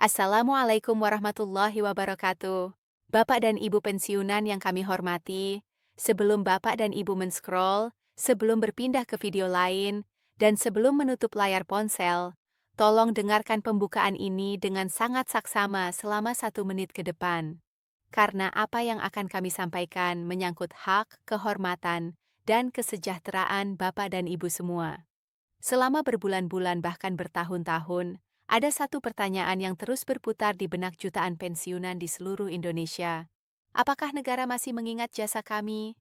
Assalamualaikum warahmatullahi wabarakatuh. Bapak dan Ibu pensiunan yang kami hormati, sebelum Bapak dan Ibu men-scroll, sebelum berpindah ke video lain, dan sebelum menutup layar ponsel, tolong dengarkan pembukaan ini dengan sangat saksama selama 1 menit ke depan. Karena apa yang akan kami sampaikan menyangkut hak, kehormatan, dan kesejahteraan Bapak dan Ibu semua. Selama berbulan-bulan bahkan bertahun-tahun, ada satu pertanyaan yang terus berputar di benak jutaan pensiunan di seluruh Indonesia. Apakah negara masih mengingat jasa kami?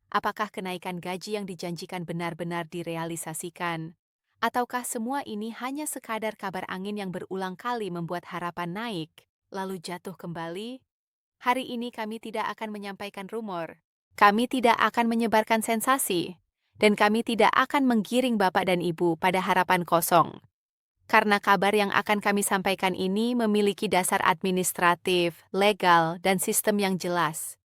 Apakah kenaikan gaji yang dijanjikan benar-benar direalisasikan? Ataukah semua ini hanya sekadar kabar angin yang berulang kali membuat harapan naik, lalu jatuh kembali? Hari ini kami tidak akan menyampaikan rumor. Kami tidak akan menyebarkan sensasi. Dan kami tidak akan menggiring Bapak dan Ibu pada harapan kosong. Karena kabar yang akan kami sampaikan ini memiliki dasar administratif, legal, dan sistem yang jelas.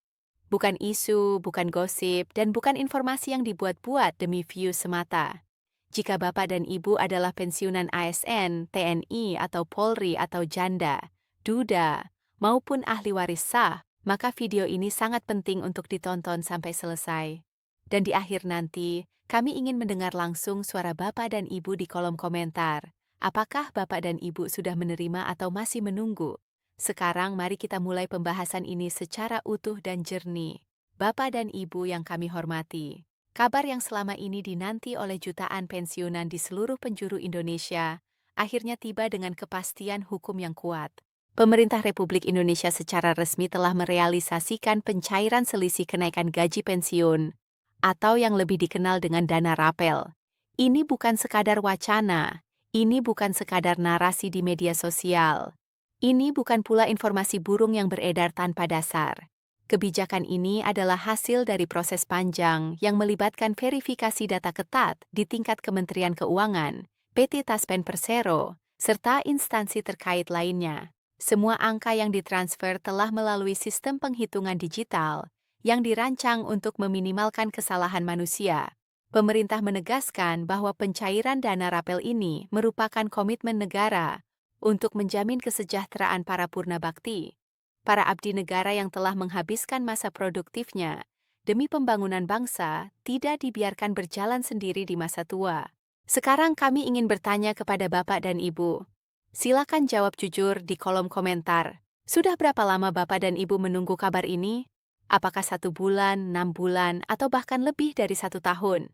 Bukan isu, bukan gosip, dan bukan informasi yang dibuat-buat demi views semata. Jika Bapak dan Ibu adalah pensiunan ASN, TNI, atau Polri, atau janda, duda, maupun ahli waris sah, maka video ini sangat penting untuk ditonton sampai selesai. Dan di akhir nanti, kami ingin mendengar langsung suara Bapak dan Ibu di kolom komentar. Apakah Bapak dan Ibu sudah menerima atau masih menunggu? Sekarang mari kita mulai pembahasan ini secara utuh dan jernih. Bapak dan Ibu yang kami hormati, kabar yang selama ini dinanti oleh jutaan pensiunan di seluruh penjuru Indonesia, akhirnya tiba dengan kepastian hukum yang kuat. Pemerintah Republik Indonesia secara resmi telah merealisasikan pencairan selisih kenaikan gaji pensiun atau yang lebih dikenal dengan dana rapel. Ini bukan sekadar wacana, ini bukan sekadar narasi di media sosial. Ini bukan pula informasi burung yang beredar tanpa dasar. Kebijakan ini adalah hasil dari proses panjang yang melibatkan verifikasi data ketat di tingkat Kementerian Keuangan, PT Taspen Persero, serta instansi terkait lainnya. Semua angka yang ditransfer telah melalui sistem penghitungan digital yang dirancang untuk meminimalkan kesalahan manusia. Pemerintah menegaskan bahwa pencairan dana rapel ini merupakan komitmen negara untuk menjamin kesejahteraan para purna bakti, para abdi negara yang telah menghabiskan masa produktifnya demi pembangunan bangsa tidak dibiarkan berjalan sendiri di masa tua. Sekarang kami ingin bertanya kepada Bapak dan Ibu. Silakan jawab jujur di kolom komentar. Sudah berapa lama Bapak dan Ibu menunggu kabar ini? Apakah 1 bulan, 6 bulan, atau bahkan lebih dari 1 tahun?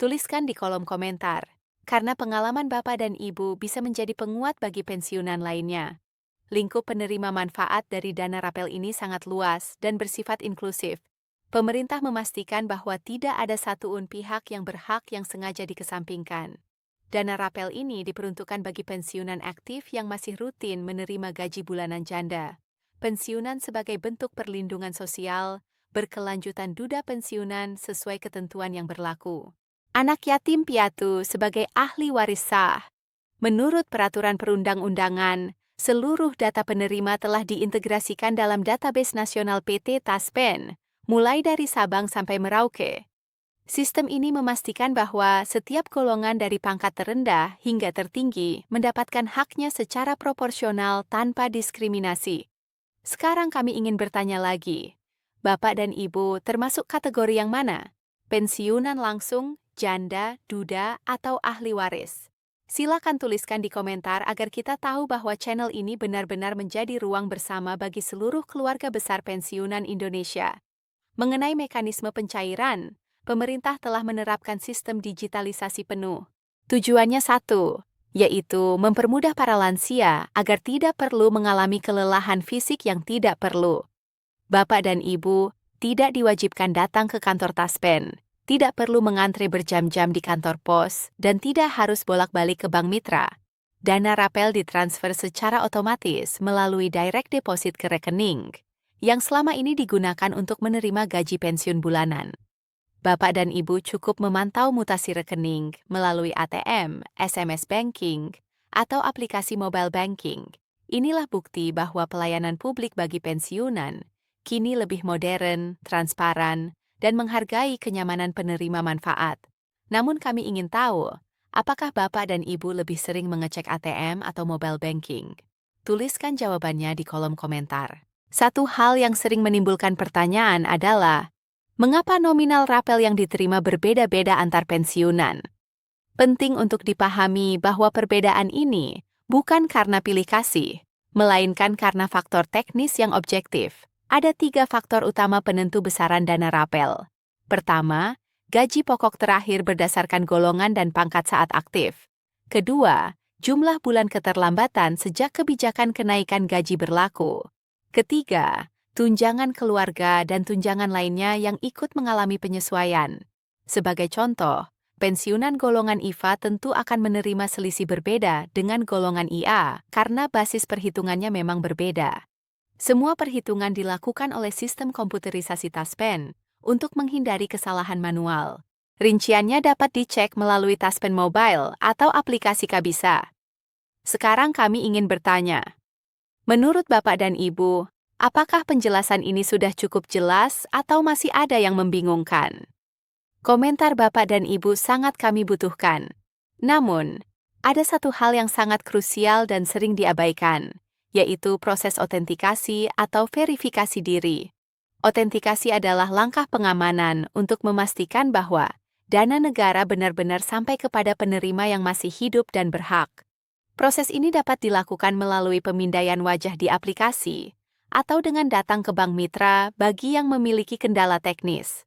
Tuliskan di kolom komentar, karena pengalaman Bapak dan Ibu bisa menjadi penguat bagi pensiunan lainnya. Lingkup penerima manfaat dari dana rapel ini sangat luas dan bersifat inklusif. Pemerintah memastikan bahwa tidak ada satuun pihak yang berhak yang sengaja dikesampingkan. Dana rapel ini diperuntukkan bagi pensiunan aktif yang masih rutin menerima gaji bulanan janda. Pensiunan sebagai bentuk perlindungan sosial, berkelanjutan duda pensiunan sesuai ketentuan yang berlaku. Anak yatim piatu sebagai ahli waris sah. Menurut peraturan perundang-undangan, seluruh data penerima telah diintegrasikan dalam database nasional PT Taspen, mulai dari Sabang sampai Merauke. Sistem ini memastikan bahwa setiap golongan dari pangkat terendah hingga tertinggi mendapatkan haknya secara proporsional tanpa diskriminasi. Sekarang kami ingin bertanya lagi, Bapak dan Ibu termasuk kategori yang mana? Pensiunan langsung, janda, duda, atau ahli waris? Silakan tuliskan di komentar agar kita tahu bahwa channel ini benar-benar menjadi ruang bersama bagi seluruh keluarga besar pensiunan Indonesia. Mengenai mekanisme pencairan, pemerintah telah menerapkan sistem digitalisasi penuh. Tujuannya satu, yaitu mempermudah para lansia agar tidak perlu mengalami kelelahan fisik yang tidak perlu. Bapak dan Ibu tidak diwajibkan datang ke kantor Taspen, tidak perlu mengantre berjam-jam di kantor pos, dan tidak harus bolak-balik ke bank mitra. Dana rapel ditransfer secara otomatis melalui direct deposit ke rekening, yang selama ini digunakan untuk menerima gaji pensiun bulanan. Bapak dan Ibu cukup memantau mutasi rekening melalui ATM, SMS banking, atau aplikasi mobile banking. Inilah bukti bahwa pelayanan publik bagi pensiunan kini lebih modern, transparan, dan menghargai kenyamanan penerima manfaat. Namun kami ingin tahu, apakah Bapak dan Ibu lebih sering mengecek ATM atau mobile banking? Tuliskan jawabannya di kolom komentar. Satu hal yang sering menimbulkan pertanyaan adalah, mengapa nominal rapel yang diterima berbeda-beda antar pensiunan? Penting untuk dipahami bahwa perbedaan ini bukan karena pilih kasih, melainkan karena faktor teknis yang objektif. Ada 3 faktor utama penentu besaran dana rapel. Pertama, gaji pokok terakhir berdasarkan golongan dan pangkat saat aktif. Kedua, jumlah bulan keterlambatan sejak kebijakan kenaikan gaji berlaku. Ketiga, tunjangan keluarga dan tunjangan lainnya yang ikut mengalami penyesuaian. Sebagai contoh, pensiunan golongan IFA tentu akan menerima selisih berbeda dengan golongan IA karena basis perhitungannya memang berbeda. Semua perhitungan dilakukan oleh sistem komputerisasi Taspen untuk menghindari kesalahan manual. Rinciannya dapat dicek melalui Taspen Mobile atau aplikasi Kabisa. Sekarang kami ingin bertanya, menurut Bapak dan Ibu, apakah penjelasan ini sudah cukup jelas atau masih ada yang membingungkan? Komentar Bapak dan Ibu sangat kami butuhkan. Namun, ada satu hal yang sangat krusial dan sering diabaikan, yaitu proses otentikasi atau verifikasi diri. Otentikasi adalah langkah pengamanan untuk memastikan bahwa dana negara benar-benar sampai kepada penerima yang masih hidup dan berhak. Proses ini dapat dilakukan melalui pemindaian wajah di aplikasi atau dengan datang ke bank mitra bagi yang memiliki kendala teknis.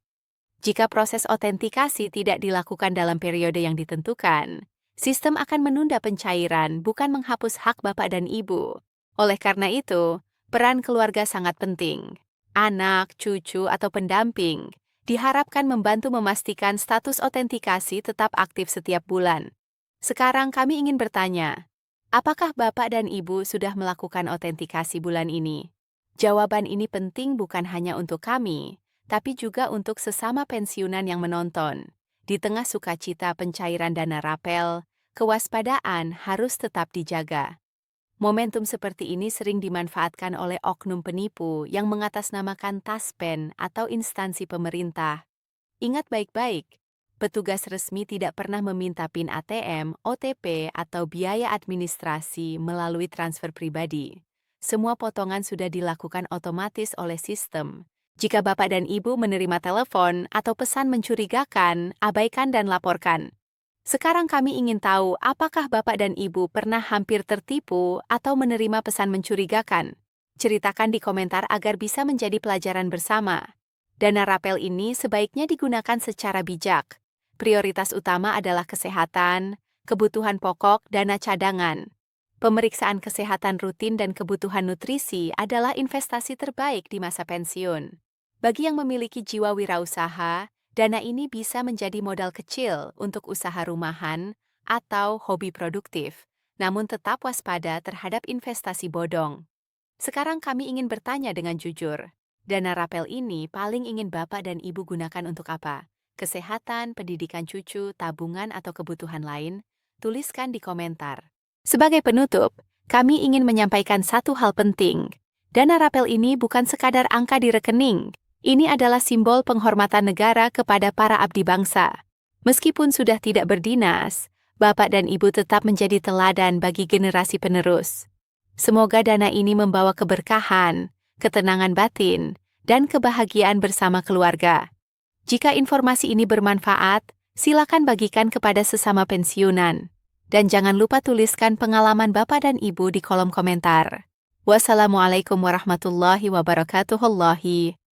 Jika proses otentikasi tidak dilakukan dalam periode yang ditentukan, sistem akan menunda pencairan, bukan menghapus hak Bapak dan Ibu. Oleh karena itu, peran keluarga sangat penting. Anak, cucu, atau pendamping diharapkan membantu memastikan status otentikasi tetap aktif setiap bulan. Sekarang kami ingin bertanya, apakah Bapak dan Ibu sudah melakukan otentikasi bulan ini? Jawaban ini penting bukan hanya untuk kami, tapi juga untuk sesama pensiunan yang menonton. Di tengah sukacita pencairan dana rapel, kewaspadaan harus tetap dijaga. Momentum seperti ini sering dimanfaatkan oleh oknum penipu yang mengatasnamakan Taspen atau instansi pemerintah. Ingat baik-baik, petugas resmi tidak pernah meminta PIN ATM, OTP, atau biaya administrasi melalui transfer pribadi. Semua potongan sudah dilakukan otomatis oleh sistem. Jika Bapak dan Ibu menerima telepon atau pesan mencurigakan, abaikan dan laporkan. Sekarang kami ingin tahu apakah Bapak dan Ibu pernah hampir tertipu atau menerima pesan mencurigakan. Ceritakan di komentar agar bisa menjadi pelajaran bersama. Dana rapel ini sebaiknya digunakan secara bijak. Prioritas utama adalah kesehatan, kebutuhan pokok, dana cadangan. Pemeriksaan kesehatan rutin dan kebutuhan nutrisi adalah investasi terbaik di masa pensiun. Bagi yang memiliki jiwa wirausaha, dana ini bisa menjadi modal kecil untuk usaha rumahan atau hobi produktif, namun tetap waspada terhadap investasi bodong. Sekarang kami ingin bertanya dengan jujur, dana rapel ini paling ingin Bapak dan Ibu gunakan untuk apa? Kesehatan, pendidikan cucu, tabungan, atau kebutuhan lain? Tuliskan di komentar. Sebagai penutup, kami ingin menyampaikan satu hal penting. Dana rapel ini bukan sekadar angka di rekening. Ini adalah simbol penghormatan negara kepada para abdi bangsa. Meskipun sudah tidak berdinas, Bapak dan Ibu tetap menjadi teladan bagi generasi penerus. Semoga dana ini membawa keberkahan, ketenangan batin, dan kebahagiaan bersama keluarga. Jika informasi ini bermanfaat, silakan bagikan kepada sesama pensiunan. Dan jangan lupa tuliskan pengalaman Bapak dan Ibu di kolom komentar. Wassalamualaikum warahmatullahi wabarakatuh.